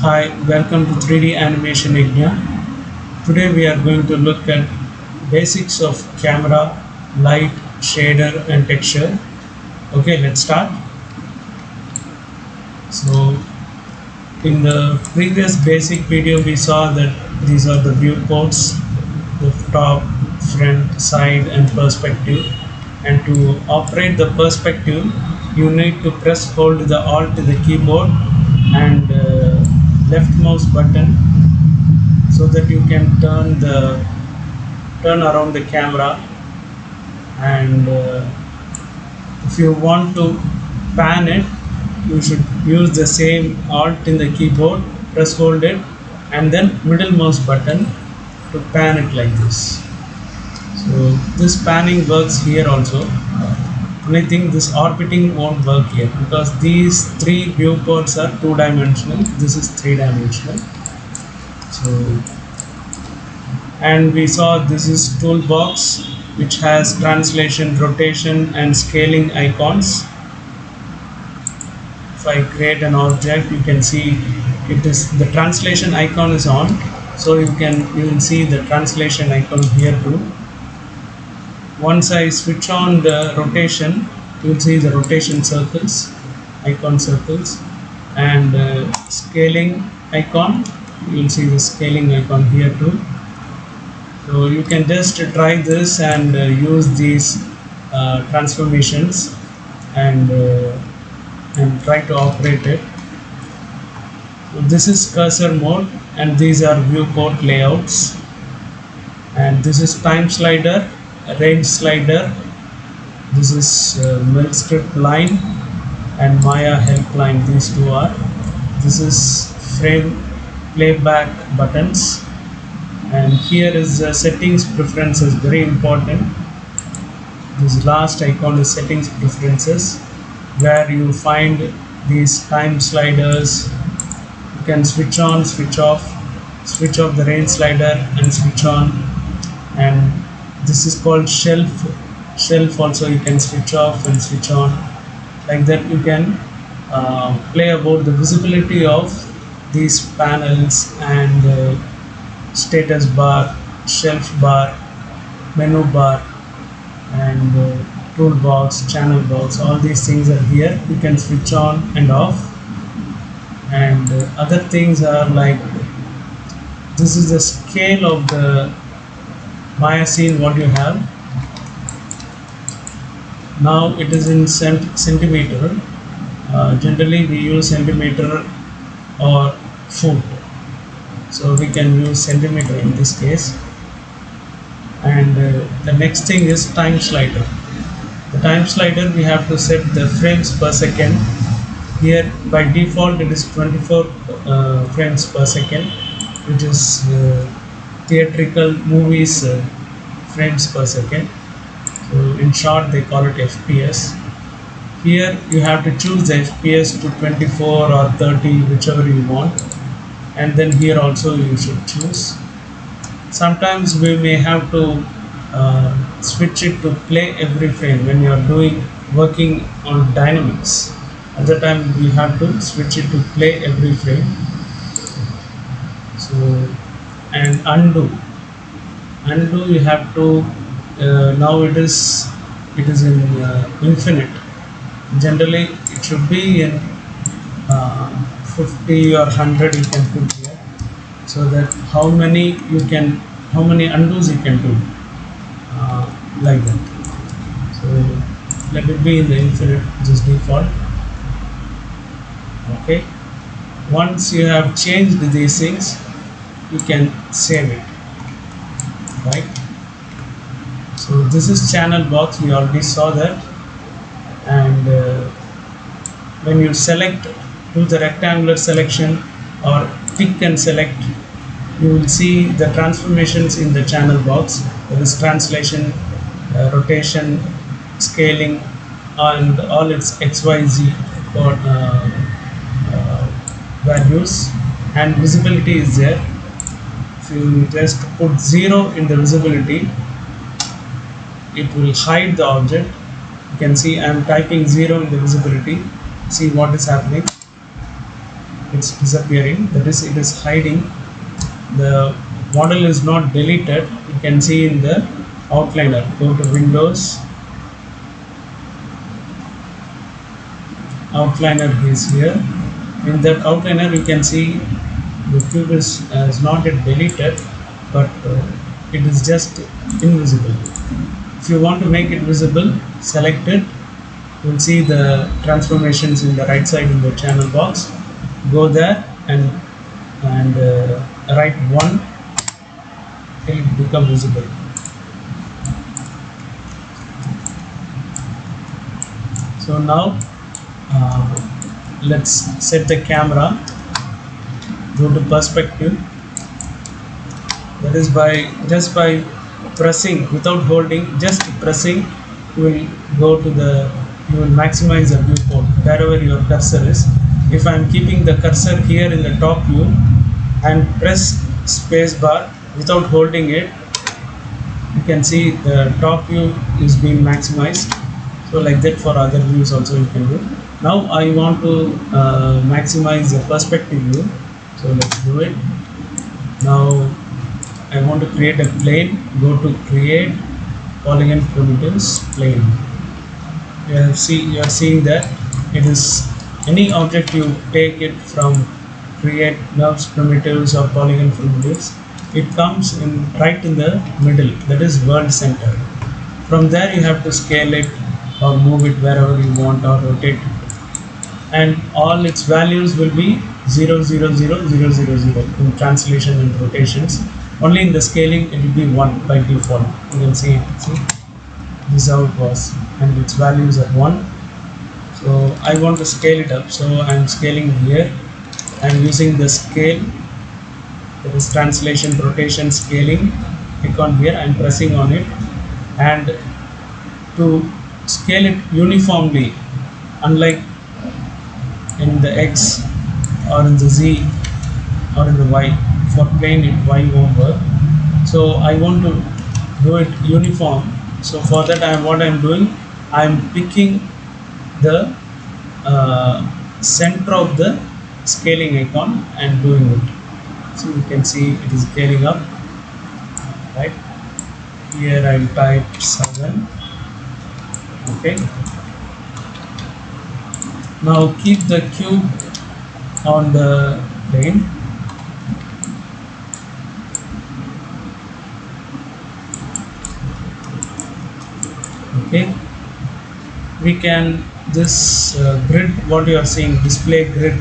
Hi, welcome to 3D Animation Ignia. Today we are going to look at basics of camera, light, shader and texture. Okay, let's start. So in the previous basic video we saw that these are the viewports, the top, front, side and perspective. And to operate the perspective, you need to press hold the Alt to the keyboard and left mouse button so that you can turn around the camera. And if you want to pan it, you should use the same Alt in the keyboard, press hold it and then middle mouse button to pan it like this. So this panning works here also. Only thing, this orbiting won't work here because these three viewports are two-dimensional. This is three-dimensional. So, and we saw this is Toolbox, which has translation, rotation and scaling icons. If I create an object, you can see it is the translation icon is on, so you will see the translation icon here too. Once I switch on the rotation, you will see the rotation circles, icon circles, and scaling icon. You will see the scaling icon here too. So you can just try this and use these transformations and try to operate it. So this is cursor mode and these are viewport layouts, and this is time slider, range slider, this is mill strip line and Maya help line. These two are, this is frame playback buttons, and here is settings preferences, very important. This last icon is settings preferences, where you find these time sliders. You can switch on, switch off the range slider and switch on. And this is called shelf also, you can switch off and switch on. Like that you can play about the visibility of these panels and status bar, shelf bar, menu bar and toolbox, channel box. All these things are here. You can switch on and off. And other things are like, this is the scale of the Maya scene what you have. Now it is in centimeter. Generally we use centimeter or foot, so we can use centimeter in this case. And the next thing is time slider. The time slider, we have to set the frames per second. Here by default it is 24 frames per second, which is theatrical movies frames per second. So in short they call it FPS. Here you have to choose the FPS to 24 or 30, whichever you want, and then here also you should choose. Sometimes we may have to switch it to play every frame when you are working on dynamics. At the time we have to switch it to play every frame. So, and undo you have to now it is in infinite. Generally it should be in 50 or 100 you can put here, so that how many undos you can do, like that. So let it be in the infinite, just default. Okay, once you have changed these things, you can save it, right? So this is channel box, we already saw that. And when you select, do the rectangular selection or pick and select, you will see the transformations in the channel box. There is translation, rotation, scaling and all its XYZ values, and visibility is there. If you just put 0 in the visibility, it will hide the object. You can see I am typing 0 in the visibility. See what is happening. it's disappearing, that is it is hiding. The model is not deleted, you can see in the outliner. Go to Windows, outliner is here. In that outliner you can see the cube is not yet deleted, but it is just invisible. If you want to make it visible, select it. You will see the transformations in the right side in the channel box. Go there and write 1 till it become visible. So now let's set the camera. Go to perspective. That is just by pressing, without holding, just pressing, you will you will maximize the viewport wherever your cursor is. If I am keeping the cursor here in the top view and press space bar without holding it, you can see the top view is being maximized. So like that for other views also you can do. Now I want to maximize the perspective view, so let's do it. Now I want to create a plane. Go to create polygon primitives plane. You are seeing that it is any object you take it from create nerves primitives or polygon primitives, it comes in right in the middle, that is world center. From there you have to scale it or move it wherever you want or rotate it, and all its values will be 0 0 0 0 0 0 in translation and rotations. Only in the scaling it will be 1 by default. You can see it. See, this is how it was, and its values are 1. So I want to scale it up, so I am scaling here. I am using the scale, that is translation, rotation, scaling icon here. I am pressing on it, and to scale it uniformly, unlike in the X or in the Z or in the Y, for plane it Y over. So I want to do it uniform. So for that what I am doing, I am picking the center of the scaling icon and doing it. So you can see it is scaling up. Right here I will type 7. Okay. Now keep the cube on the plane. Okay. We can this grid, what you are seeing, display grid.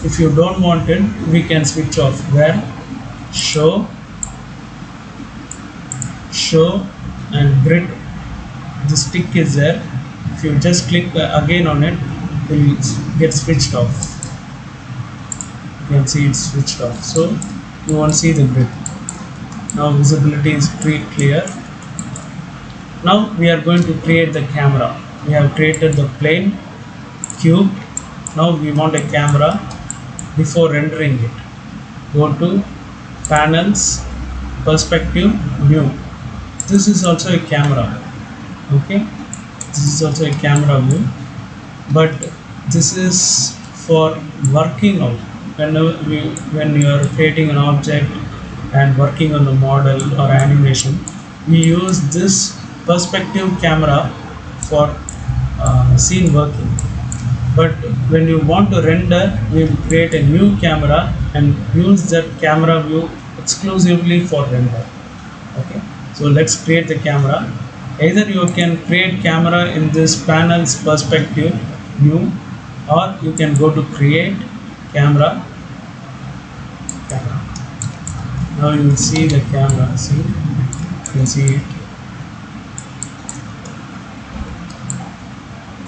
If you don't want it, we can switch off. Where show and grid, this tick is there. If you just click again on it, it will get switched off. You can see it's switched off. So you won't see the grid. Now visibility is pretty clear. Now we are going to create the camera. We have created the plane, cube. Now we want a camera. Before rendering it, go to panels, perspective, new. This is also a camera. Okay, this is also a camera view, but this is for working out. When you are creating an object and working on the model or animation, we use this perspective camera for scene working. But when you want to render, we will create a new camera and use that camera view exclusively for render. Okay, so let's create the camera. Either you can create camera in this panels perspective view, or you can go to create camera. Now you will see the camera. See, you can see it.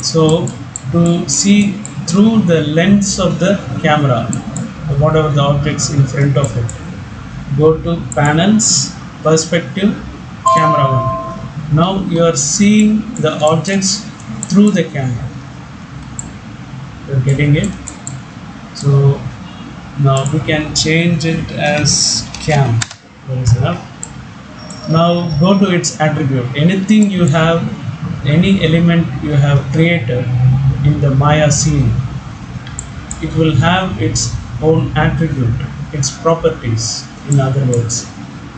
So to see through the lens of the camera, whatever the objects in front of it, go to panels, perspective, camera 1. Now you are seeing the objects through the camera. You are getting it. So now we can change it as cam. That is enough. Now go to its attribute. Anything you have, any element you have created in the Maya scene, it will have its own attribute, its properties, in other words.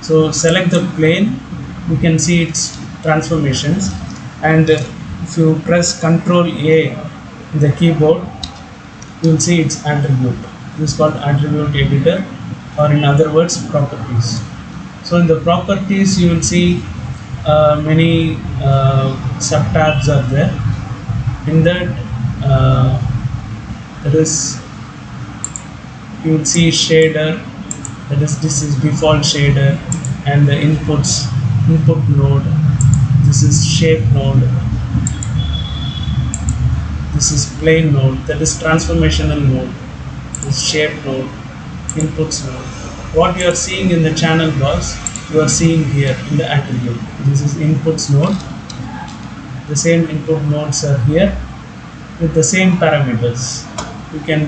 So select the plane, you can see its transformations, and if you press Ctrl A in the keyboard, you will see its attribute. This is called attribute editor, or in other words, properties. So in the properties, you will see many subtabs are there. In that, there is, you will see shader, that is, this is default shader, and the input node, this is shape node, this is plane node, that is transformational node, this shape node, inputs node. What you are seeing in the channel box, you are seeing here in the attribute. This is inputs node, the same input nodes are here with the same parameters. You can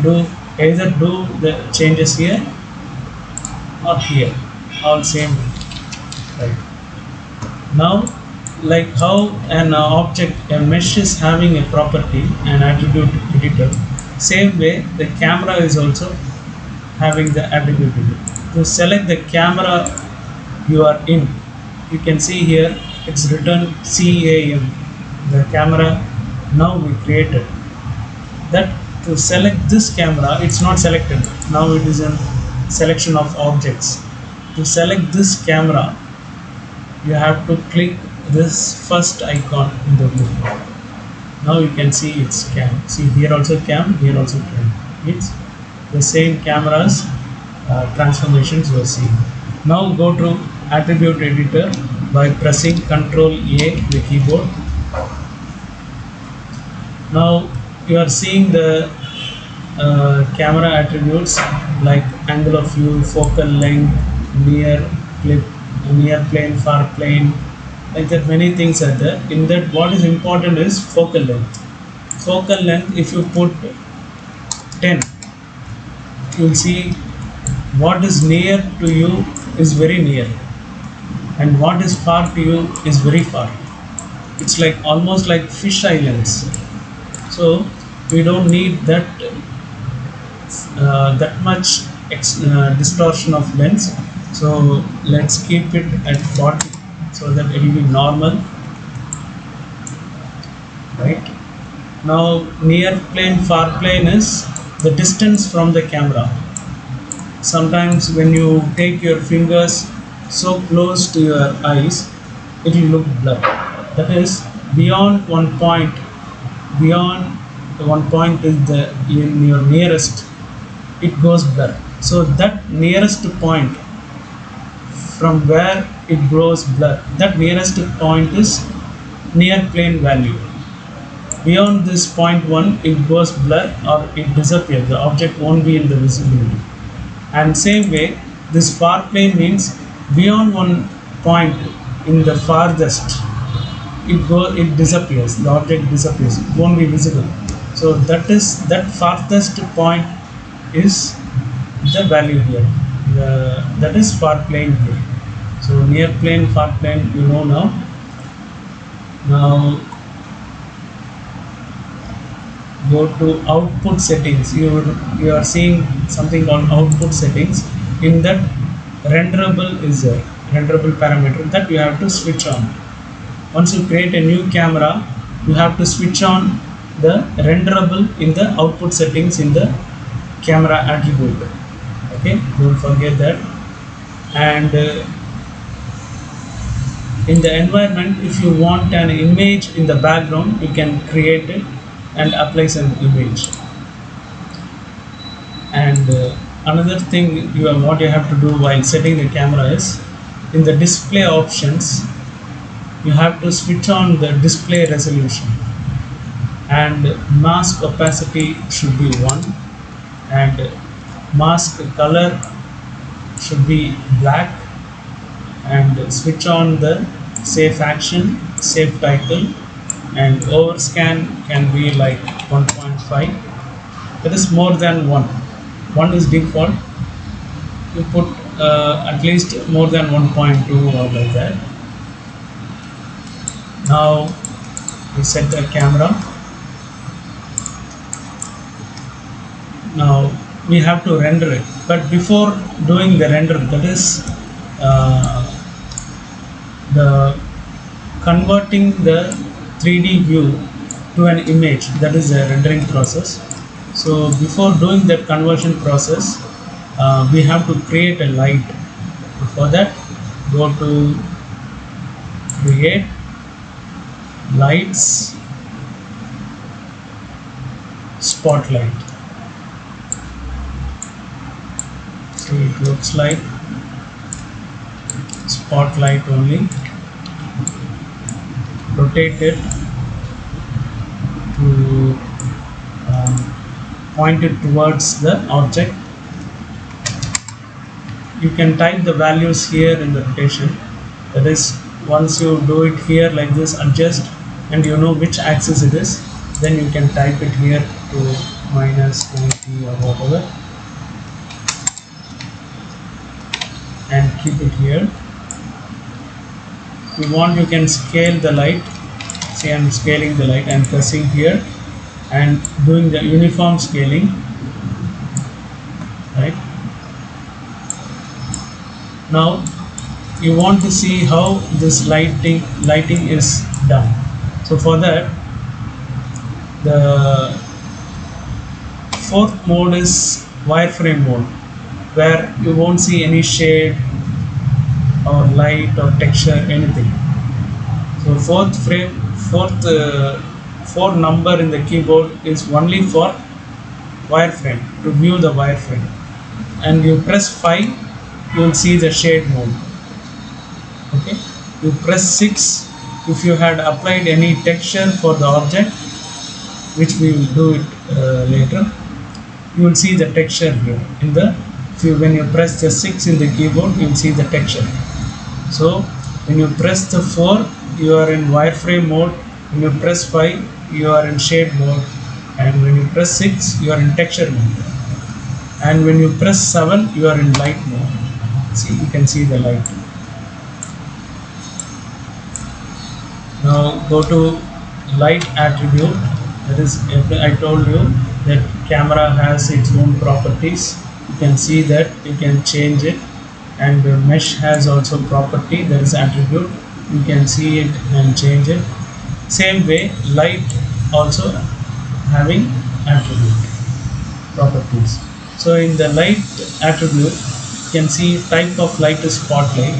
either do the changes here or here, all same, right? Now, like how an object, a mesh is having a property, an attribute editor, same way the camera is also having the attribute editor. To select the camera you are in, you can see here it's written CAM, the camera now we created. That to select this camera, it's not selected, now it is a selection of objects. To select this camera, you have to click this first icon in the view. Now you can see it's cam. See here also cam, here also cam. It's the same cameras transformations you are seeing. Now go to attribute editor by pressing Ctrl A the keyboard. Now you are seeing the camera attributes like angle of view, focal length, near clip, near plane, far plane, like that many things are there. In that, what is important is focal length. Focal length, if you put 10, you will see what is near to you is very near, and what is far to you is very far. It's like almost like fish islands. So we don't need that much distortion of lens. So let's keep it at 40 so that it will be normal, right? Now near plane, far plane is the distance from the camera. Sometimes when you take your fingers so close to your eyes, it will look blurred. That is, beyond one point is the in your nearest, it goes blur. So that nearest point from where it goes blur, that nearest point is near plane value. Beyond this point 1, it goes blur or it disappears. The object won't be in the visibility. And same way, this far plane means beyond one point in the farthest, it disappears. The object disappears. It won't be visible. So that farthest point is the value here. That is far plane here. So near plane, far plane, you know now. Now go to output settings. You are seeing something called output settings. In that, renderable is a renderable parameter that you have to switch on. Once you create a new camera, you have to switch on the renderable in the output settings in the camera attribute. Okay, don't forget that. And in the environment, if you want an image in the background, you can create it and apply some image. And another thing what you have to do while setting the camera is, in the display options, you have to switch on the display resolution, and mask opacity should be 1, and mask color should be black, and switch on the safe action, safe title, and overscan can be like 1.5. That is more than 1. 1 is default. You put at least more than 1.2 or like that. Now we set the camera. Now we have to render it. But before doing the render, that is uh, the converting the 3D view to an image, that is a rendering process. So before doing that conversion process, we have to create a light. For that, go to create lights, spotlight. So it looks like spotlight only. Rotate it to point it towards the object. You can type the values here in the rotation. That is, once you do it here like this, adjust, and you know which axis it is, then you can type it here to -90 or whatever, and keep it here. If you want, you can scale the light. See, I'm scaling the light. I'm pressing here and doing the uniform scaling, right? Now you want to see how this lighting is done. So for that, the fourth mode is wireframe mode, where you won't see any shade or light or texture, anything. So fourth number in the keyboard is only for wireframe, to view the wireframe. And you press 5, you will see the shade mode. Okay, you press 6 if you had applied any texture for the object, which we will do it later. You will see the texture here in the, when you press the 6 in the keyboard, you will see the texture. So when you press the 4, you are in wireframe mode. When you press 5, you are in shade mode, and when you press 6, you are in texture mode, and when you press 7, you are in light mode. See, you can see the light. Now go to light attribute. That is, I told you that camera has its own properties. You can see that you can change it, and the mesh has also property, that is attribute. You can see it and change it. Same way, light also having attribute properties. So in the light attribute, you can see type of light is spotlight,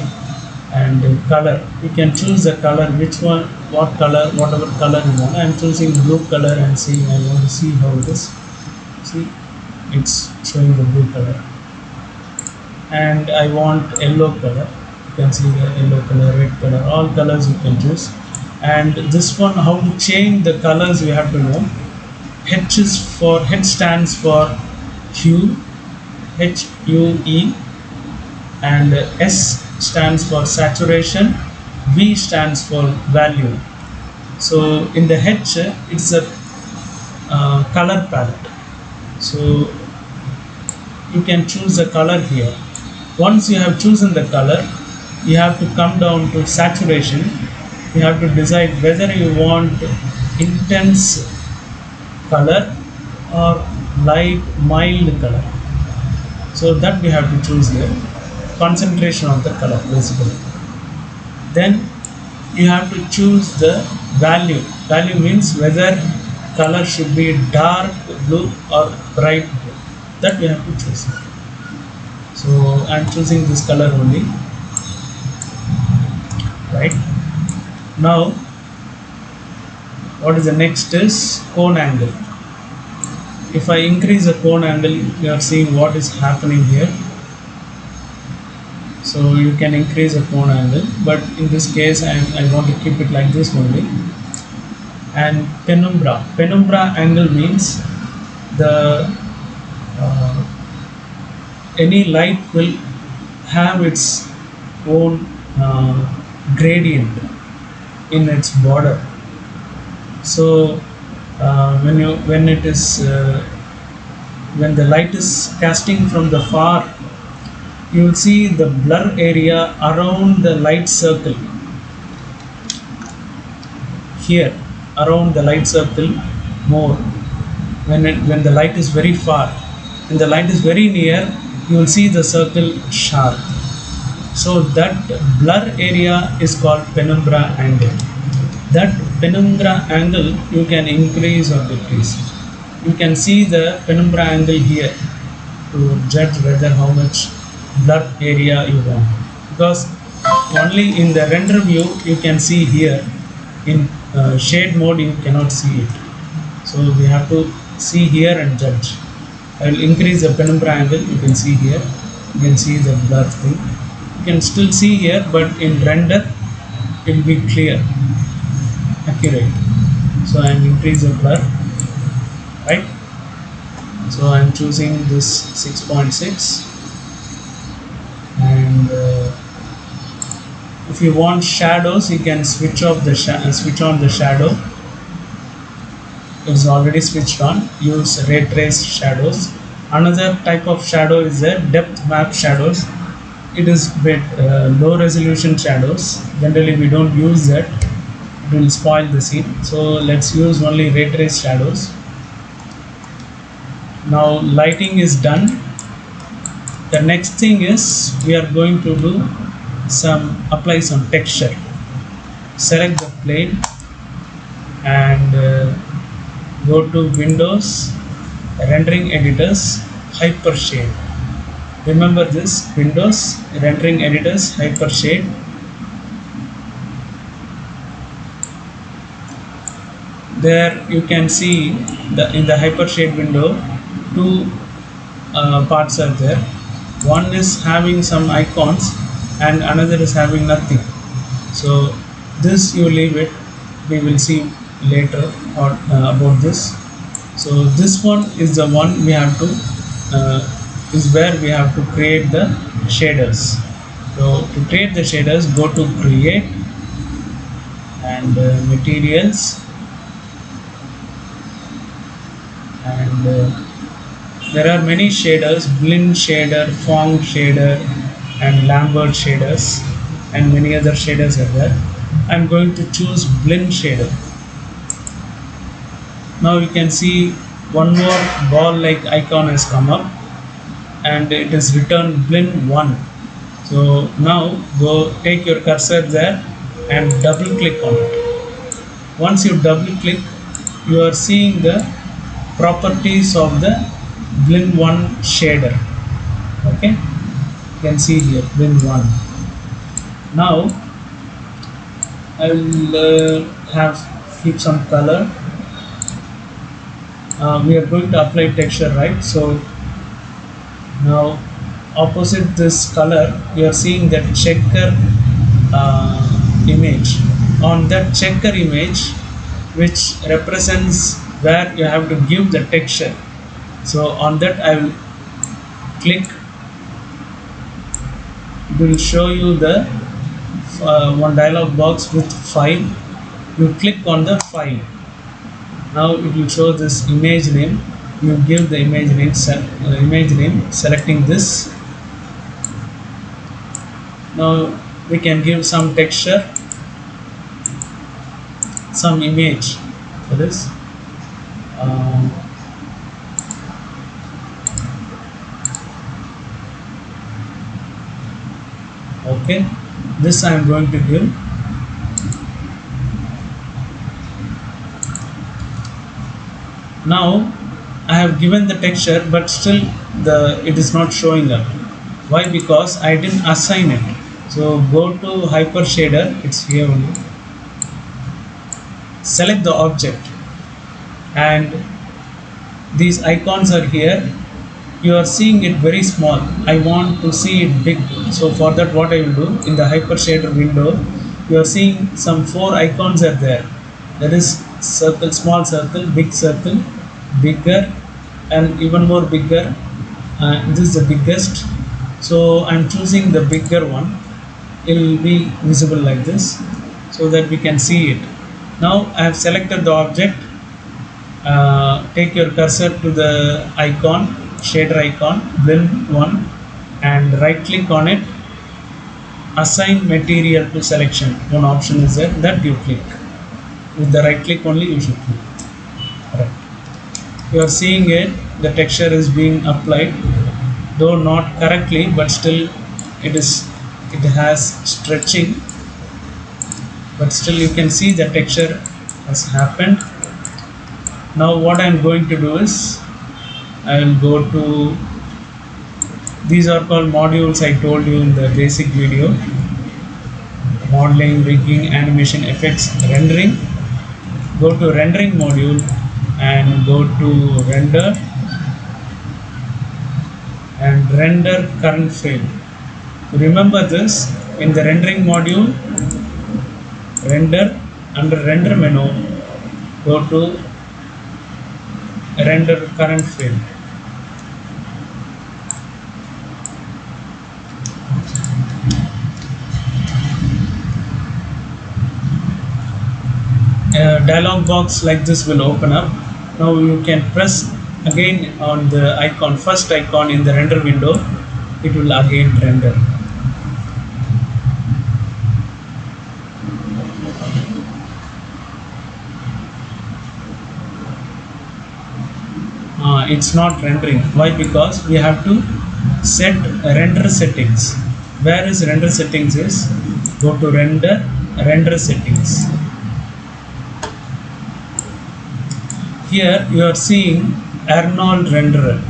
and color. You can choose the color, which one, what color, whatever color you want. I am choosing blue color and see, I want to see how it is. See, it's showing the blue color. And I want yellow color. You can see the yellow color, red color, all colors you can choose. And this one, how to change the colors, you have to know. H stands for hue, HUE, and S stands for saturation, V stands for value. So in the H, it's a color palette. So you can choose a color here. Once you have chosen the color, you have to come down to saturation. You have to decide whether you want intense color or light, mild color. So that we have to choose here. Concentration of the color, basically. Then you have to choose the value. Value means whether color should be dark blue or bright blue. That we have to choose. So I am choosing this color only. Right. Now, what is the next is cone angle. If I increase the cone angle, you are seeing what is happening here. So you can increase the cone angle, but in this case I want to keep it like this only. And penumbra angle means the any light will have its own gradient in its border. So when the light is casting from the far, you will see the blur area around the light circle. Here, around the light circle more, when the light is very far. when the light is very near, you will see the circle sharp. So that blur area is called penumbra angle. That penumbra angle you can increase or decrease. You can see the penumbra angle here to judge whether how much blur area you want, because only in the render view you can see here. In shade mode you cannot see it, so we have to see here and judge. I will increase the penumbra angle. You can see here, you can see the blur thing. You can still see here, but in render it will be clear, accurate. So I am increase the blur, right? So I am choosing this 6.6, and if you want shadows, you can switch off the switch on the shadow. It's already switched on. Use ray trace shadows. Another type of shadow is the depth map shadows. It is bit low resolution shadows. Generally we don't use that, it will spoil the scene. So let's use only ray trace shadows. Now lighting is done. The next thing is we are going to do apply some texture. Select the plane and go to Windows, Rendering Editors, Hypershade. Remember this: Windows, Rendering Editors, Hypershade. There you can see in the Hypershade window, two parts are there. One is having some icons and another is having nothing. So this you leave it. We will see later or about this. So this one is the one we have to is where we have to create the shaders. So to create the shaders, go to create and materials, and there are many shaders: blend shader, Phong shader, and Lambert shaders, and many other shaders are there. I'm going to choose blend shader. Now you can see one more ball like icon has come up and it is written blend 1. So now go take your cursor there and double click on it. Once you double click, you are seeing the properties of the blend 1 shader. Okay, you can see here blend 1. Now I will keep some color. We are going to apply texture, right? So now opposite this color you are seeing that checker image. On that checker image, which represents where you have to give the texture, so on that I will click. It will show you the one dialog box with file. You click on the file. Now it will show this image name. You give the image name, selecting this. Now we can give some texture, some image for this. Okay, this I am going to give. Now I have given the texture, but still it is not showing up. Why? Because I didn't assign it. So go to Hyper Shader, it's here only. Select the object and these icons are here. You are seeing it very small. I want to see it big. So for that, what I will do, in the Hyper Shader window, you are seeing some 4 icons are there. That is circle, small circle, big circle, bigger, and even more bigger. This is the biggest. So I'm choosing the bigger one. It will be visible like this, so that we can see it. Now I have selected the object. Take your cursor to the icon, shader icon, blend 1, and right click on it. Assign material to selection. One option is there, that you click. With the right click only you should click. Right. You are seeing it. the texture is being applied, though not correctly, but still it has stretching, but still you can see the texture has happened. Now what I'm going to do is I will go to, these are called modules I told you in the basic video: modeling, rigging, animation, effects, rendering. Go to rendering module and go to render and render current frame. Remember this, in the rendering module, render, under render menu, go to render current frame. A dialog box like this will open up. Now you can press again on the icon, first icon in the render window, it will again render. It's not rendering. Why? Because we have to set render settings. Where is render settings is? Go to render settings. Here you are seeing Arnold renderer.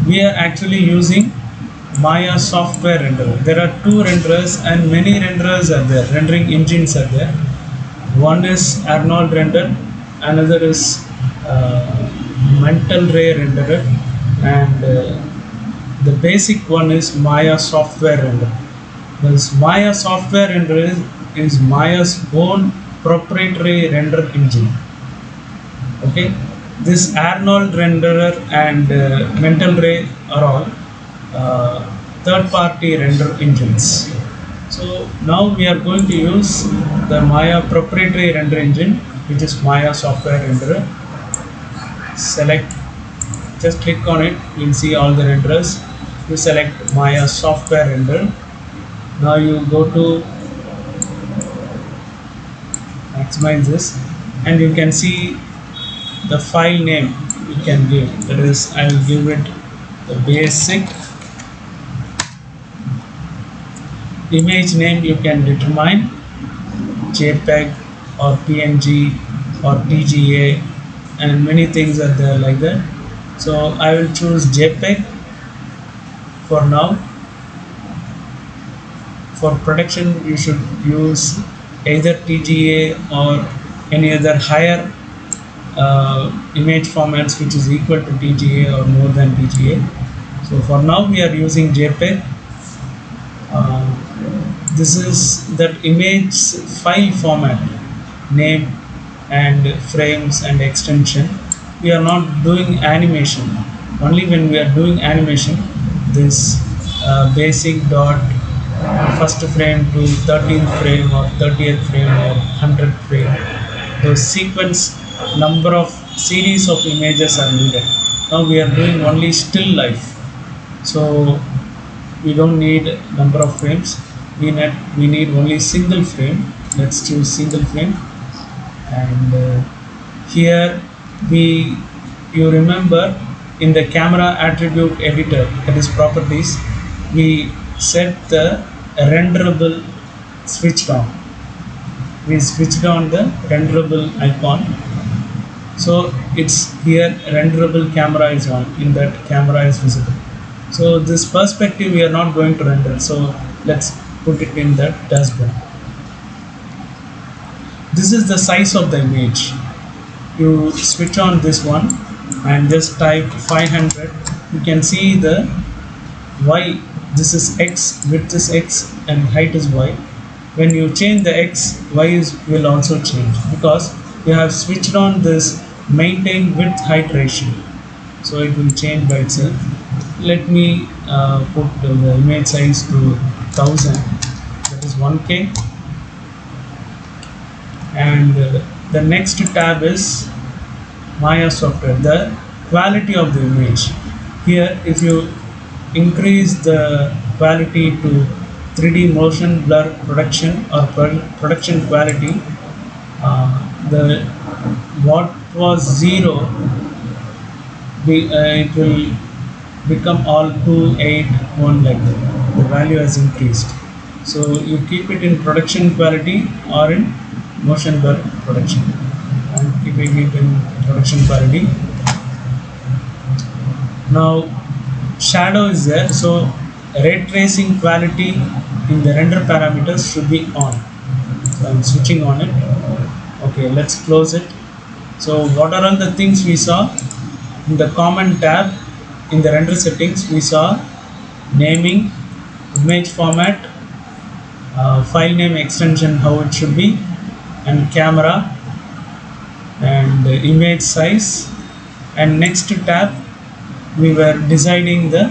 We are actually using Maya software renderer. There are two renderers and many renderers are there, rendering engines are there. One is Arnold render, another is mental ray renderer, and the basic one is Maya software renderer. This Maya software renderer is Maya's own proprietary render engine. Okay, this Arnold renderer and mental ray are all third-party render engines. So now we are going to use the Maya proprietary render engine, which is Maya software renderer. Select, just click on it, you will see all the renderers. You select Maya software renderer. Now you go to maximize this, and you can see the file name you can give. That is, I will give it the basic. Image name you can determine JPEG or PNG or TGA, and many things are there like that. So I will choose JPEG for now. For production you should use either TGA or any other higher image formats which is equal to TGA or more than TGA. So for now we are using JPEG. This is that image file format, name and frames and extension. We are not doing animation. Only when we are doing animation, this basic dot first frame to 13th frame or 30th frame or 100th frame, those sequence number of series of images are needed. Now we are doing only still life, so we don't need number of frames. We need only single frame. Let's choose single frame, and here you remember in the camera attribute editor, that is properties, we set the renderable switched on. We switched on the renderable icon, so it's here renderable camera is on, in that camera is visible. So this perspective we are not going to render, so let's put it in the dashboard. This is the size of the image. You switch on this one and just type 500. You can see the Y, this is X, width is X and height is Y. When you change the X, Y will also change, because you have switched on this maintain width height ratio, so it will change by itself. Let me put the image size to 1000, that is 1K, and the next tab is Maya software, the quality of the image. Here if you increase the quality to 3D motion blur production or production quality, the what was 0 it will become all 281 like that. The value has increased. So you keep it in production quality or in motion blur production. I'm keeping it in production quality. Now shadow is there, so ray tracing quality in the render parameters should be on. So I'm switching on it. Okay, let's close it. So what are all the things we saw in the common tab? In the render settings we saw naming, image format, file name extension how it should be, and camera, and image size. And next tab we were deciding the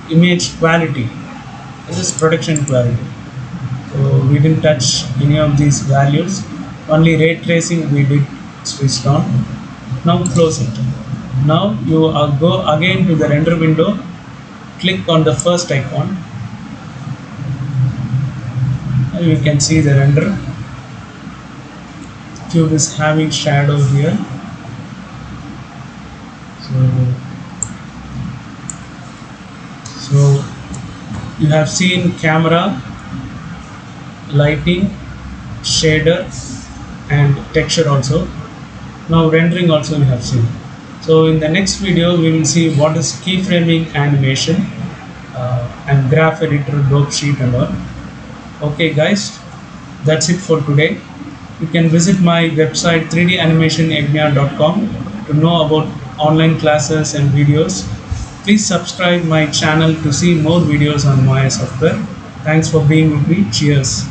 image quality. This is production quality. So we didn't touch any of these values, only ray tracing we did switched on. Now close it. Now you go again to the render window, click on the first icon. Now you can see the render. Cube is having shadow here. So you have seen camera, lighting, shader, and texture also. Now rendering also we have seen. So in the next video we will see what is keyframing animation and graph editor, dope sheet and all. Okay guys, that's it for today. You can visit my website 3danimationyagnya.com to know about online classes and videos. Please subscribe my channel to see more videos on Maya software. Thanks for being with me. Cheers.